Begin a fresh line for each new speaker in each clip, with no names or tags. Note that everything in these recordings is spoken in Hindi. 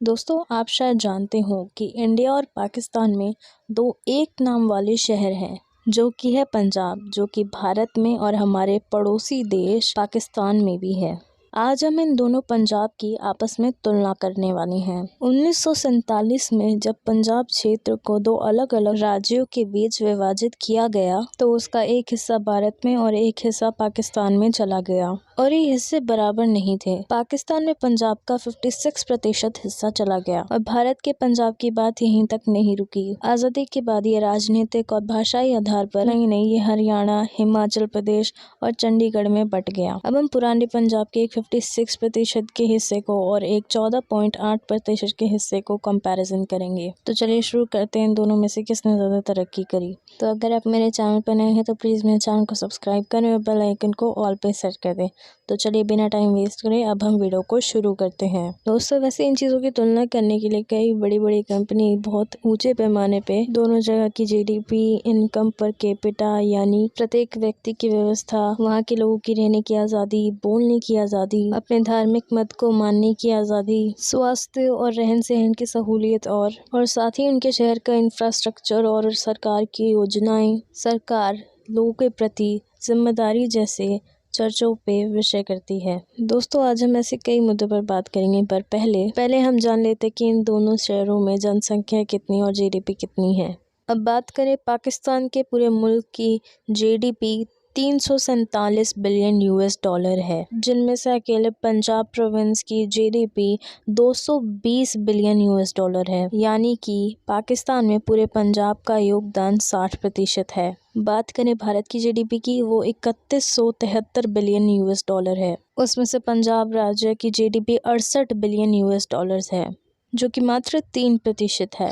दोस्तों, आप शायद जानते हो कि इंडिया और पाकिस्तान में दो एक नाम वाले शहर हैं, जो कि है पंजाब, जो कि भारत में और हमारे पड़ोसी देश पाकिस्तान में भी है। आज हम इन दोनों पंजाब की आपस में तुलना करने वाले हैं। 1947 में जब पंजाब क्षेत्र को दो अलग अलग राज्यों के बीच विभाजित किया गया, तो उसका एक हिस्सा भारत में और एक हिस्सा पाकिस्तान में चला गया, और ये हिस्से बराबर नहीं थे। पाकिस्तान में पंजाब का 56% हिस्सा चला गया और भारत के पंजाब की बात यहीं तक नहीं रुकी। आज़ादी के बाद ये राजनीतिक और भाषाई आधार पर नहीं ये हरियाणा, हिमाचल प्रदेश और चंडीगढ़ में बट गया। अब हम पुराने पंजाब के 56% के हिस्से को और एक 14.8% के हिस्से को कंपैरिजन करेंगे। तो चलिए शुरू करते हैं, इन दोनों में से किसने ज़्यादा तरक्की करी। तो अगर आप मेरे चैनल पर नए हैं तो प्लीज़ मेरे चैनल को सब्सक्राइब करें और बेल आइकन को ऑल पे सेट कर दें। तो चलिए बिना टाइम वेस्ट करें अब हम वीडियो को शुरू करते हैं। दोस्तों, वैसे इन चीज़ों की तुलना करने के लिए कई बड़ी बड़ी कंपनी बहुत ऊंचे पैमाने पे दोनों जगह की जीडीपी, इनकम पर कैपिटा यानी प्रत्येक व्यक्ति की व्यवस्था, वहाँ के लोगों की रहने की आज़ादी, बोलने की आज़ादी, अपने धार्मिक मत को मानने की आज़ादी, स्वास्थ्य और रहन सहन की सहूलियत और साथ ही उनके शहर का इंफ्रास्ट्रक्चर और सरकार की योजनाएं, सरकार लोगों के प्रति जिम्मेदारी जैसे चर्चों पे विषय करती है। दोस्तों, आज हम ऐसे कई मुद्दों पर बात करेंगे, पर पहले हम जान लेते कि इन दोनों शहरों में जनसंख्या कितनी और जीडीपी कितनी है। अब बात करें पाकिस्तान के पूरे मुल्क की जीडीपी 347 बिलियन US$ है, जिनमें से अकेले पंजाब प्रोविंस की जीडीपी 220 बिलियन US$ है, यानी कि पाकिस्तान में पूरे पंजाब का योगदान 60% है। बात करें भारत की जीडीपी की, वो 3173 बिलियन US$ है। उसमें से पंजाब राज्य की जीडीपी 68 बिलियन US$ है, जो कि मात्र 3% है।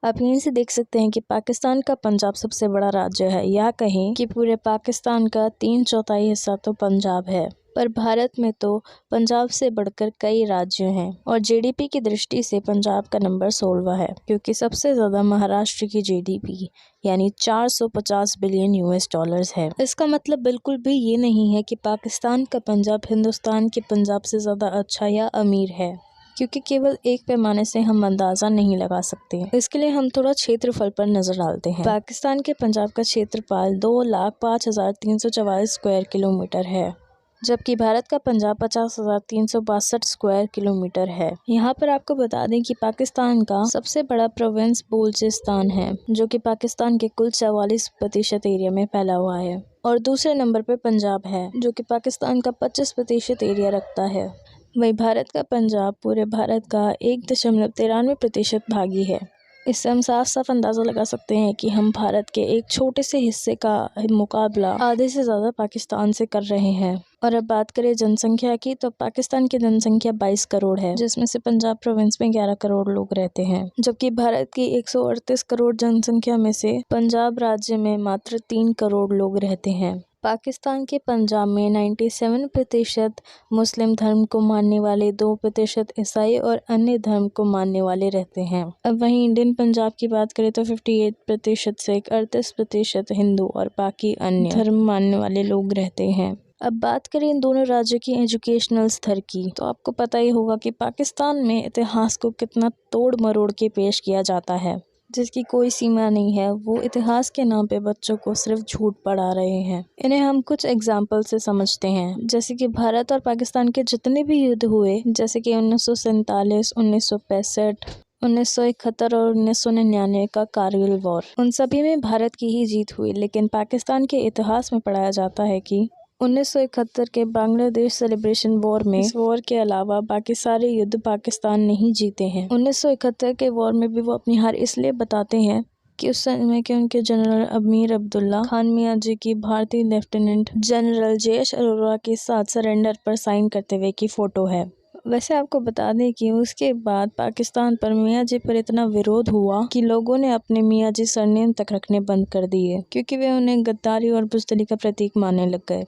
आप यहीं से देख सकते हैं कि पाकिस्तान का पंजाब सबसे बड़ा राज्य है, या कहें कि पूरे पाकिस्तान का 3/4 हिस्सा तो पंजाब है। पर भारत में तो पंजाब से बढ़कर कई राज्य हैं और जीडीपी की दृष्टि से पंजाब का नंबर 16वां है, क्योंकि सबसे ज़्यादा महाराष्ट्र की जीडीपी यानी 450 बिलियन US$ है। इसका मतलब बिल्कुल भी ये नहीं है कि पाकिस्तान का पंजाब हिंदुस्तान के पंजाब से ज़्यादा अच्छा या अमीर है, क्योंकि केवल एक पैमाने से हम अंदाज़ा नहीं लगा सकते। इसके लिए हम थोड़ा क्षेत्रफल पर नजर डालते हैं। पाकिस्तान के पंजाब का क्षेत्रफल 2,05,344 स्क्वायर किलोमीटर है, जबकि भारत का पंजाब 50,362 स्क्वायर किलोमीटर है। यहाँ पर आपको बता दें कि पाकिस्तान का सबसे बड़ा प्रोविंस बलूचिस्तान है, जो कि पाकिस्तान के कुल 44% एरिया में फैला हुआ है, और दूसरे नंबर पर पंजाब है, जो कि पाकिस्तान का 25% एरिया रखता है। वहीं भारत का पंजाब पूरे भारत का 1.93% भागी है। इससे हम साफ साफ अंदाज़ा लगा सकते हैं कि हम भारत के एक छोटे से हिस्से का मुकाबला आधे से ज़्यादा पाकिस्तान से कर रहे हैं। और अब बात करें जनसंख्या की, तो पाकिस्तान की जनसंख्या 22 करोड़ है, जिसमें से पंजाब प्रोविंस में 11 करोड़ लोग रहते हैं, जबकि भारत की 138 करोड़ जनसंख्या में से पंजाब राज्य में मात्र 3 करोड़ लोग रहते हैं। पाकिस्तान के पंजाब में 97% मुस्लिम धर्म को मानने वाले, 2% ईसाई और अन्य धर्म को मानने वाले रहते हैं। अब वहीं इंडियन पंजाब की बात करें तो 58% से 38% हिंदू और बाकी अन्य धर्म मानने वाले लोग रहते हैं। अब बात करें इन दोनों राज्यों की एजुकेशनल स्तर की, तो आपको पता ही होगा कि पाकिस्तान में इतिहास को कितना तोड़ मरोड़ के पेश किया जाता है, जिसकी कोई सीमा नहीं है। वो इतिहास के नाम पे बच्चों को सिर्फ झूठ पढ़ा रहे हैं। इन्हें हम कुछ एग्जाम्पल से समझते हैं, जैसे कि भारत और पाकिस्तान के जितने भी युद्ध हुए, जैसे कि 1947, 1965, 1971 और 1999 का कारगिल वॉर, उन सभी में भारत की ही जीत हुई। लेकिन पाकिस्तान के इतिहास में पढ़ाया जाता है कि 1971 के बांग्लादेश सेलिब्रेशन वॉर में, इस वॉर के अलावा बाकी सारे युद्ध पाकिस्तान ने ही जीते हैं। 1971 के वॉर में भी वो अपनी हार इसलिए बताते हैं कि उस समय के उनके जनरल अमीर अब्दुल्ला खान मियाँ जी की भारतीय लेफ्टिनेंट जनरल जयेश अरोरा के साथ सरेंडर पर साइन करते हुए की फोटो है। वैसे आपको बता दें कि उसके बाद पाकिस्तान पर मियाँ जी पर इतना विरोध हुआ कि लोगों ने अपने मियाँ जी सरनेम तक रखने बंद कर दिए, क्योंकि वे उन्हें गद्दारी और बुज़दिली का प्रतीक मानने लग गए।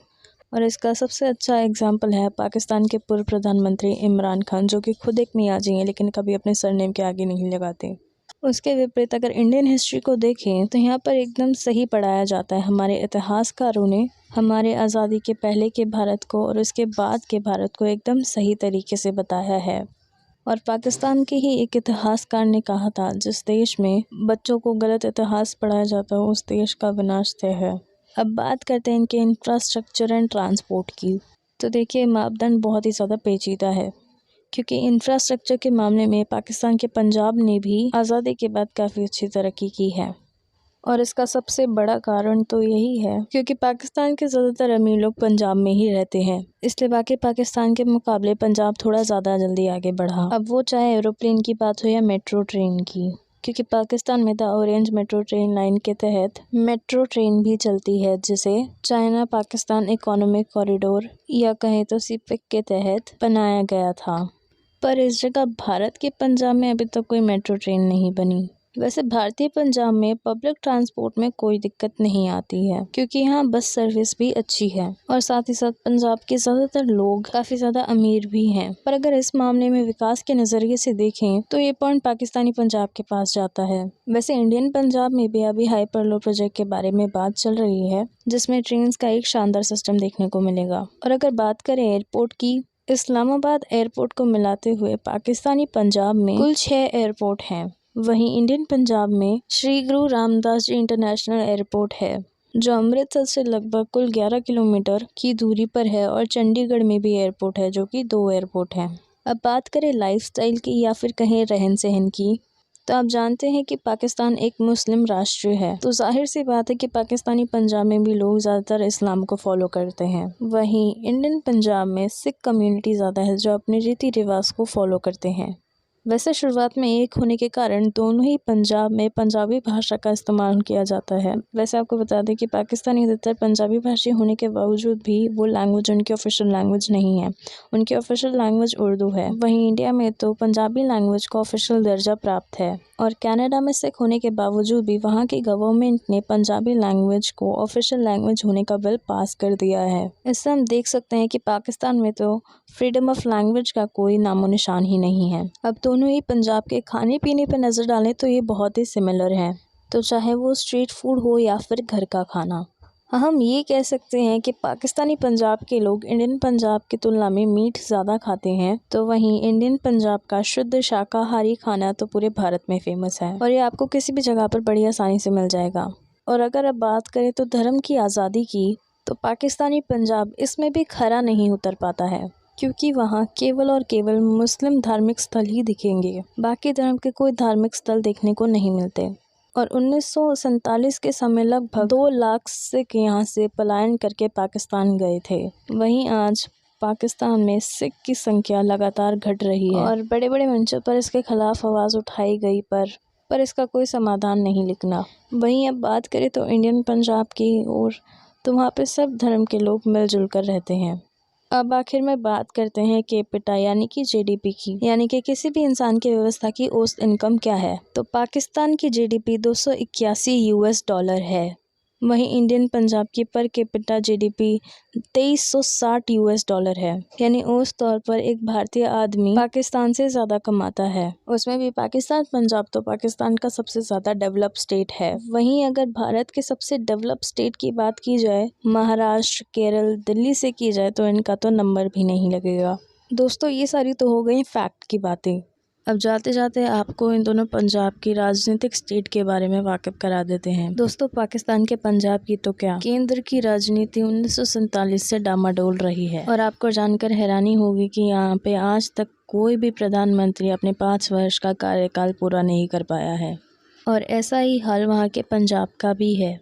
और इसका सबसे अच्छा एग्जाम्पल है पाकिस्तान के पूर्व प्रधानमंत्री इमरान खान, जो कि खुद एक मियाजी हैं लेकिन कभी अपने सरनेम के आगे नहीं लगाते। उसके विपरीत अगर इंडियन हिस्ट्री को देखें तो यहाँ पर एकदम सही पढ़ाया जाता है। हमारे इतिहासकारों ने हमारे आज़ादी के पहले के भारत को और उसके बाद के भारत को एकदम सही तरीके से बताया है। और पाकिस्तान के ही एक इतिहासकार ने कहा था, जिस देश में बच्चों को गलत इतिहास पढ़ाया जाता है उस देश का विनाश तय है। अब बात करते हैं इनके इंफ्रास्ट्रक्चर एंड ट्रांसपोर्ट की। तो देखिए, मापदंड बहुत ही ज़्यादा पेचीदा है, क्योंकि इंफ्रास्ट्रक्चर के मामले में पाकिस्तान के पंजाब ने भी आज़ादी के बाद काफ़ी अच्छी तरक्की की है। और इसका सबसे बड़ा कारण तो यही है क्योंकि पाकिस्तान के ज़्यादातर अमीर लोग पंजाब में ही रहते हैं, इसलिए बाकी पाकिस्तान के मुकाबले पंजाब थोड़ा ज़्यादा जल्दी आगे बढ़ा। अब वो चाहे एरोप्लेन की बात हो या मेट्रो ट्रेन की, क्योंकि पाकिस्तान में the orange metro train line के तहत मेट्रो ट्रेन भी चलती है, जिसे चाइना पाकिस्तान इकोनॉमिक कॉरिडोर या कहें तो सीपेक के तहत बनाया गया था। पर इस जगह भारत के पंजाब में अभी तक कोई मेट्रो ट्रेन नहीं बनी। वैसे भारतीय पंजाब में पब्लिक ट्रांसपोर्ट में कोई दिक्कत नहीं आती है, क्योंकि यहाँ बस सर्विस भी अच्छी है और साथ ही साथ पंजाब के ज़्यादातर लोग काफ़ी ज़्यादा अमीर भी हैं। पर अगर इस मामले में विकास के नज़रिए से देखें तो ये पॉइंट पाकिस्तानी पंजाब के पास जाता है। वैसे इंडियन पंजाब में भी अभी हाइपरलूप प्रोजेक्ट के बारे में बात चल रही है, जिसमें ट्रेन का एक शानदार सिस्टम देखने को मिलेगा। और अगर बात करें एयरपोर्ट की, इस्लामाबाद एयरपोर्ट को मिलाते हुए पाकिस्तानी पंजाब में कुल 6 एयरपोर्ट हैं। वहीं इंडियन पंजाब में श्री गुरु रामदास जी इंटरनेशनल एयरपोर्ट है, जो अमृतसर से लगभग कुल 11 किलोमीटर की दूरी पर है, और चंडीगढ़ में भी एयरपोर्ट है, जो कि 2 एयरपोर्ट हैं। अब बात करें लाइफस्टाइल की या फिर कहें रहन सहन की, तो आप जानते हैं कि पाकिस्तान एक मुस्लिम राष्ट्र है, तो जाहिर सी बात है कि पाकिस्तानी पंजाब में भी लोग ज़्यादातर इस्लाम को फॉलो करते हैं। वहीं इंडियन पंजाब में सिख कम्युनिटी ज़्यादा है, जो अपने रीति रिवाज को फॉलो करते हैं। वैसे शुरुआत में एक होने के कारण दोनों ही पंजाब में पंजाबी भाषा का इस्तेमाल किया जाता है। वैसे आपको बता दें कि पाकिस्तानी अधिकतर पंजाबी भाषी होने के बावजूद भी वो लैंग्वेज उनकी ऑफिशियल लैंग्वेज नहीं है, उनकी ऑफिशियल लैंग्वेज उर्दू है। वहीं इंडिया में तो पंजाबी लैंग्वेज को ऑफिशियल दर्जा प्राप्त है, और कनाडा में सिख होने के बावजूद भी वहाँ की गवर्नमेंट ने पंजाबी लैंग्वेज को ऑफिशियल लैंग्वेज होने का बिल पास कर दिया है। इससे हम देख सकते हैं कि पाकिस्तान में तो फ्रीडम ऑफ लैंग्वेज का कोई नामो निशान ही नहीं है। अब दोनों ही पंजाब के खाने पीने पर नज़र डालें तो ये बहुत ही सिमिलर हैं, तो चाहे वो स्ट्रीट फूड हो या फिर घर का खाना। हम ये कह सकते हैं कि पाकिस्तानी पंजाब के लोग इंडियन पंजाब की तुलना में मीट ज़्यादा खाते हैं, तो वहीं इंडियन पंजाब का शुद्ध शाकाहारी खाना तो पूरे भारत में फेमस है, और ये आपको किसी भी जगह पर बड़ी आसानी से मिल जाएगा। और अगर अब बात करें तो धर्म की आज़ादी की, तो पाकिस्तानी पंजाब इसमें भी खरा नहीं उतर पाता है, क्योंकि वहाँ केवल और केवल मुस्लिम धार्मिक स्थल ही दिखेंगे, बाकी धर्म के कोई धार्मिक स्थल देखने को नहीं मिलते। और 1947 के समय लगभग 2 लाख सिख यहाँ से पलायन करके पाकिस्तान गए थे। वहीं आज पाकिस्तान में सिख की संख्या लगातार घट रही है, और बड़े बड़े मंचों पर इसके खिलाफ आवाज़ उठाई गई, पर इसका कोई समाधान नहीं निकला। वहीं अब बात करें तो इंडियन पंजाब की ओर, तो वहाँ पे सब धर्म के लोग मिलजुल कर रहते हैं। अब आखिर में बात करते हैं कैपिटा यानी कि जीडीपी की, यानी कि किसी भी इंसान की व्यवस्था की औसत इनकम क्या है। तो पाकिस्तान की जीडीपी $281 है। वहीं इंडियन पंजाब की पर कैपिटा जीडीपी $2360 है, यानी औसत तौर पर एक भारतीय आदमी पाकिस्तान से ज़्यादा कमाता है। उसमें भी पाकिस्तान पंजाब तो पाकिस्तान का सबसे ज़्यादा डेवलप स्टेट है। वहीं अगर भारत के सबसे डेवलप स्टेट की बात की जाए, महाराष्ट्र, केरल, दिल्ली से की जाए, तो इनका तो नंबर भी नहीं लगेगा। दोस्तों, ये सारी तो हो गई फैक्ट की बातें। अब जाते जाते आपको इन दोनों पंजाब की राजनीतिक स्टेट के बारे में वाकिफ करा देते हैं। दोस्तों, पाकिस्तान के पंजाब की तो क्या, केंद्र की राजनीति 1947 से डामाडोल रही है, और आपको जानकर हैरानी होगी कि यहाँ पे आज तक कोई भी प्रधानमंत्री अपने 5 वर्ष का कार्यकाल पूरा नहीं कर पाया है, और ऐसा ही हाल वहाँ के पंजाब का भी है।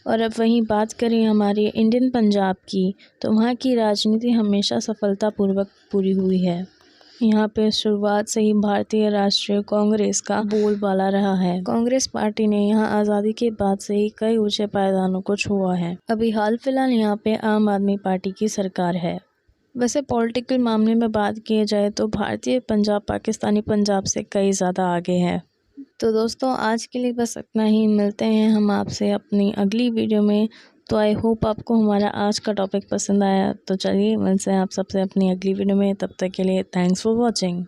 और अब वहीं बात करें हमारे इंडियन पंजाब की, तो वहाँ की राजनीति हमेशा सफलतापूर्वक पूरी हुई है। यहाँ पे शुरुआत से ही भारतीय राष्ट्रीय कांग्रेस का बोलबाला रहा है। कांग्रेस पार्टी ने यहाँ आज़ादी के बाद से ही कई ऊंचे पायदानों को छुआ है। अभी हाल फिलहाल यहाँ पे आम आदमी पार्टी की सरकार है। वैसे पॉलिटिकल मामले में बात की जाए तो भारतीय पंजाब पाकिस्तानी पंजाब से कई ज़्यादा आगे है। तो दोस्तों, आज के लिए बस इतना ही। मिलते हैं हम आपसे अपनी अगली वीडियो में। तो आई होप आपको हमारा आज का टॉपिक पसंद आया। तो चलिए मिलते हैं आप सबसे अपनी अगली वीडियो में। तब तक के लिए थैंक्स फॉर वॉचिंग।